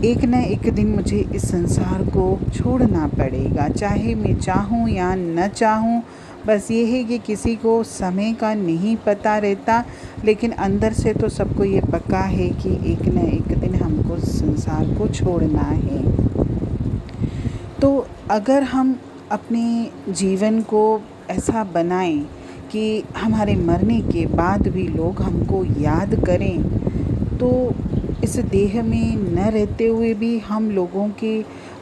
एक न एक दिन मुझे इस संसार को छोड़ना पड़ेगा, चाहे मैं चाहूँ या न चाहूँ। बस ये है कि किसी को समय का नहीं पता रहता, लेकिन अंदर से तो सबको ये पक्का है कि एक न एक दिन हमको संसार को छोड़ना है। तो अगर हम अपने जीवन को ऐसा बनाएं कि हमारे मरने के बाद भी लोग हमको याद करें, तो इस देह में न रहते हुए भी हम लोगों के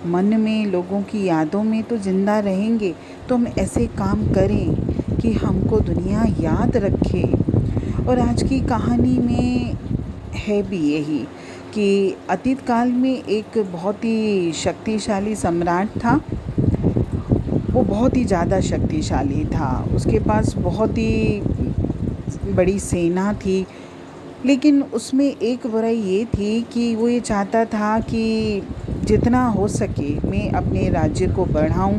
मन में, लोगों की यादों में तो ज़िंदा रहेंगे। तो हम ऐसे काम करें कि हमको दुनिया याद रखे। और आज की कहानी में है भी यही कि अतीत काल में एक बहुत ही शक्तिशाली सम्राट था। वो बहुत ही ज़्यादा शक्तिशाली था, उसके पास बहुत ही बड़ी सेना थी। लेकिन उसमें एक बुराई ये थी कि वो ये चाहता था कि जितना हो सके मैं अपने राज्य को बढ़ाऊं।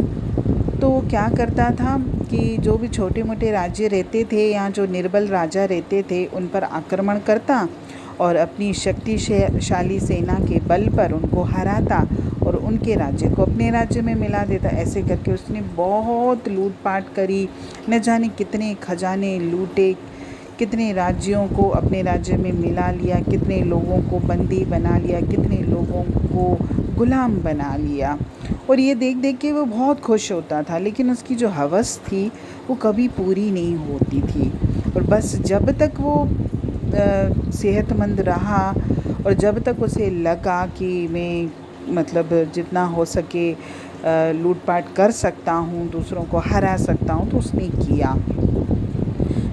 तो वो क्या करता था कि जो भी छोटे मोटे राज्य रहते थे या जो निर्बल राजा रहते थे उन पर आक्रमण करता और अपनी शक्तिशाली सेना के बल पर उनको हराता और उनके राज्य को अपने राज्य में मिला देता। ऐसे करके उसने बहुत लूटपाट करी, न जाने कितने खजाने लूटे, कितने राज्यों को अपने राज्य में मिला लिया, कितने लोगों को बंदी बना लिया, कितने लोगों को गुलाम बना लिया। और ये देख देख के वो बहुत खुश होता था, लेकिन उसकी जो हवस थी वो कभी पूरी नहीं होती थी। और बस जब तक वो सेहतमंद रहा और जब तक उसे लगा कि मैं मतलब जितना हो सके लूटपाट कर सकता हूँ, दूसरों को हरा सकता हूँ, तो उसने किया।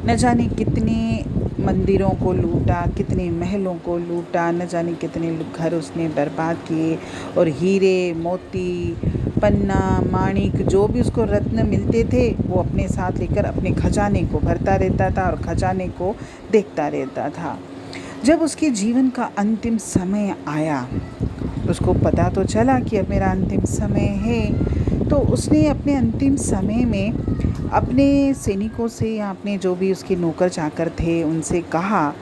न जाने कितने मंदिरों को लूटा, कितने महलों को लूटा, न जाने कितने घर उसने बर्बाद किए। और हीरे, मोती, पन्ना, माणिक, जो भी उसको रत्न मिलते थे वो अपने साथ लेकर अपने खजाने को भरता रहता था और खजाने को देखता रहता था। जब उसके जीवन का अंतिम समय आया, उसको पता तो चला कि अब मेरा अंतिम समय है, तो उसने अपने अंतिम समय में अपने सैनिकों से या अपने जो भी उसके नौकर चाकर थे उनसे कहा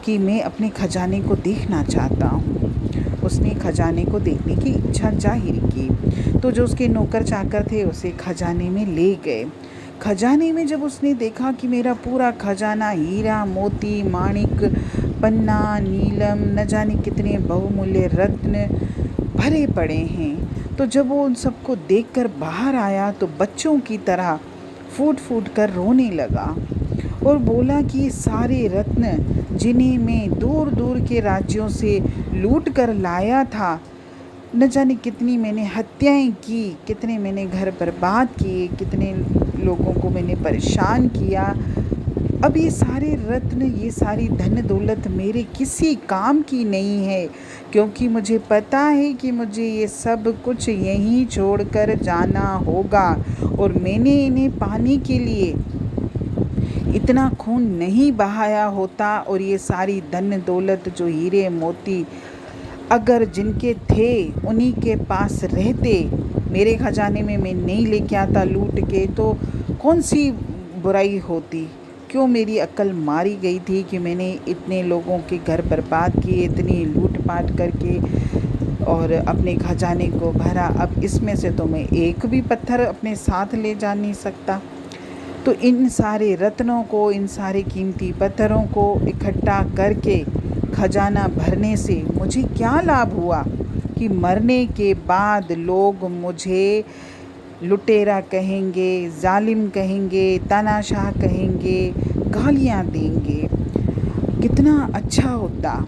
कि मैं अपने खजाने को देखना चाहता हूँ। उसने खजाने को देखने की इच्छा जाहिर की। तो जो उसके नौकर चाकर थे उसे खजाने में ले गए। खजाने में जब उसने देखा कि मेरा पूरा खजाना हीरा, मोती, माणिक, पन्ना, नीलम, न जाने कितने बहुमूल्य रत्न भरे पड़े हैं, तो जब वो उन सबको देखकर बाहर आया तो बच्चों की तरह फूट फूट कर रोने लगा और बोला कि सारे रत्न जिन्हें मैं दूर दूर के राज्यों से लूट कर लाया था, न जाने कितनी मैंने हत्याएं की, कितने मैंने घर बर्बाद किए, कितने लोगों को मैंने परेशान किया, अब ये सारे रत्न, ये सारी धन दौलत मेरे किसी काम की नहीं है, क्योंकि मुझे पता है कि मुझे ये सब कुछ यहीं छोड़कर जाना होगा। और मैंने इन्हें पाने के लिए इतना खून नहीं बहाया होता, और ये सारी धन दौलत जो हीरे मोती अगर जिनके थे उन्हीं के पास रहते, मेरे खजाने में मैं नहीं लेके आता लूट के, तो कौन सी बुराई होती। क्यों मेरी अक्ल मारी गई थी कि मैंने इतने लोगों के घर बर्बाद किए, इतनी लूटपाट करके और अपने खजाने को भरा। अब इसमें से तो मैं एक भी पत्थर अपने साथ ले जा नहीं सकता। तो इन सारे रत्नों को, इन सारे कीमती पत्थरों को इकट्ठा करके खजाना भरने से मुझे क्या लाभ हुआ कि मरने के बाद लोग मुझे लुटेरा कहेंगे, जालिम कहेंगे, तानाशाह कहेंगे, गालियाँ देंगे। कितना अच्छा होता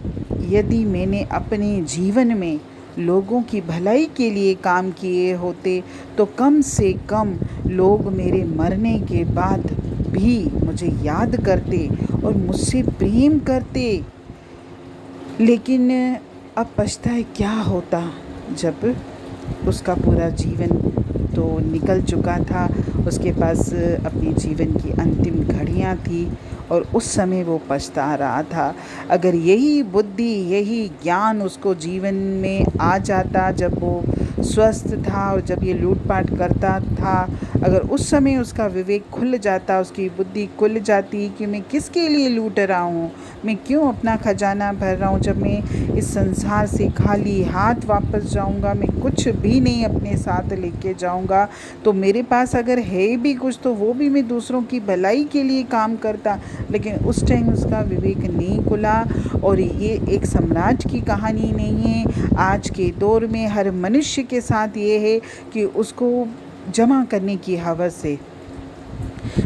यदि मैंने अपने जीवन में लोगों की भलाई के लिए काम किए होते, तो कम से कम लोग मेरे मरने के बाद भी मुझे याद करते और मुझसे प्रेम करते। लेकिन अब पछताए क्या होता जब उसका पूरा जीवन तो निकल चुका था, उसके पास अपने जीवन की अंतिम घड़ियां थी और उस समय वो पछता रहा था। अगर यही बुद्धि, यही ज्ञान उसको जीवन में आ जाता जब वो स्वस्थ था और जब ये लूटपाट करता था, अगर उस समय उसका विवेक खुल जाता, उसकी बुद्धि खुल जाती कि मैं किसके लिए लूट रहा हूँ, मैं क्यों अपना खजाना भर रहा हूँ, जब मैं इस संसार से खाली हाथ वापस जाऊँगा, मैं कुछ भी नहीं अपने साथ लेके जाऊँगा, तो मेरे पास अगर है भी कुछ तो वो भी मैं दूसरों की भलाई के लिए काम करता। लेकिन उस टाइम उसका विवेक नहीं खुला। और ये एक साम्राज्य की कहानी नहीं है, आज के दौर में हर मनुष्य के साथ ये है कि उसको जमा करने की हवस है।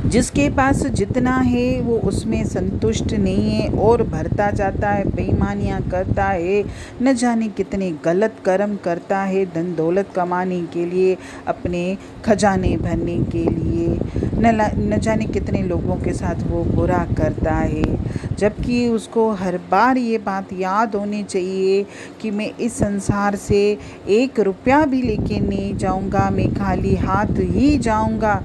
जिसके पास जितना है वो उसमें संतुष्ट नहीं है और भरता जाता है, बेईमानियाँ करता है, न जाने कितने गलत कर्म करता है धन दौलत कमाने के लिए, अपने खजाने भरने के लिए, न जाने कितने लोगों के साथ वो बुरा करता है। जबकि उसको हर बार ये बात याद होनी चाहिए कि मैं इस संसार से 1 रुपया भी लेके नहीं जाऊंगा, मैं खाली हाथ ही जाऊंगा।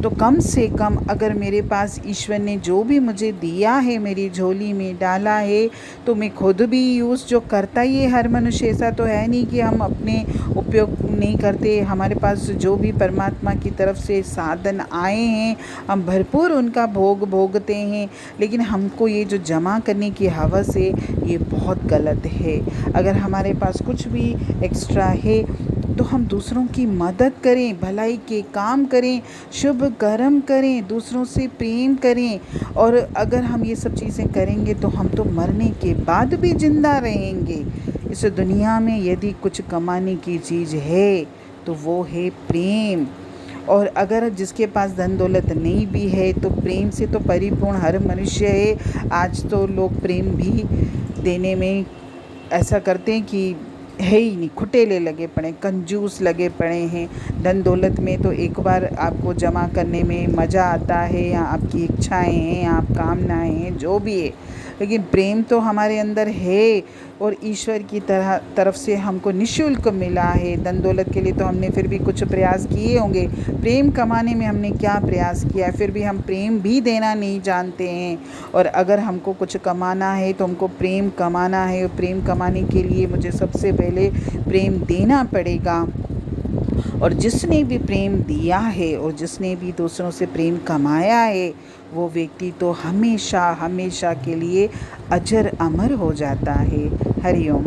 तो कम से कम अगर मेरे पास ईश्वर ने जो भी मुझे दिया है, मेरी झोली में डाला है, तो मैं खुद भी यूज़ जो करता ही है हर मनुष्य। ऐसा तो है नहीं कि हम अपने उपयोग नहीं करते। हमारे पास जो भी परमात्मा की तरफ से साधन आए हैं, हम भरपूर उनका भोग भोगते हैं। लेकिन हमको ये जो जमा करने की हवस है, ये बहुत गलत है। अगर हमारे पास कुछ भी एक्स्ट्रा है तो हम दूसरों की मदद करें, भलाई के काम करें, शुभ कर्म करें, दूसरों से प्रेम करें। और अगर हम ये सब चीज़ें करेंगे तो हम तो मरने के बाद भी जिंदा रहेंगे। इस दुनिया में यदि कुछ कमाने की चीज़ है तो वो है प्रेम। और अगर जिसके पास धन दौलत नहीं भी है तो प्रेम से तो परिपूर्ण हर मनुष्य है। आज तो लोग प्रेम भी देने में ऐसा करते हैं कि है ही नहीं, खुटेले लगे पड़े, कंजूस लगे पड़े हैं। धन दौलत में तो एक बार आपको जमा करने में मज़ा आता है, या आपकी इच्छाएं हैं, या आप कामनाएं हैं, जो भी है। लेकिन प्रेम तो हमारे अंदर है और ईश्वर की तरफ से हमको निःशुल्क मिला है। धन दौलत के लिए तो हमने फिर भी कुछ प्रयास किए होंगे, प्रेम कमाने में हमने क्या प्रयास किया है, फिर भी हम प्रेम भी देना नहीं जानते हैं। और अगर हमको कुछ कमाना है तो हमको प्रेम कमाना है, और प्रेम कमाने के लिए मुझे सबसे पहले प्रेम देना पड़ेगा। और जिसने भी प्रेम दिया है और जिसने भी दूसरों से प्रेम कमाया है, वो व्यक्ति तो हमेशा हमेशा के लिए अजर अमर हो जाता है। हरि ओम।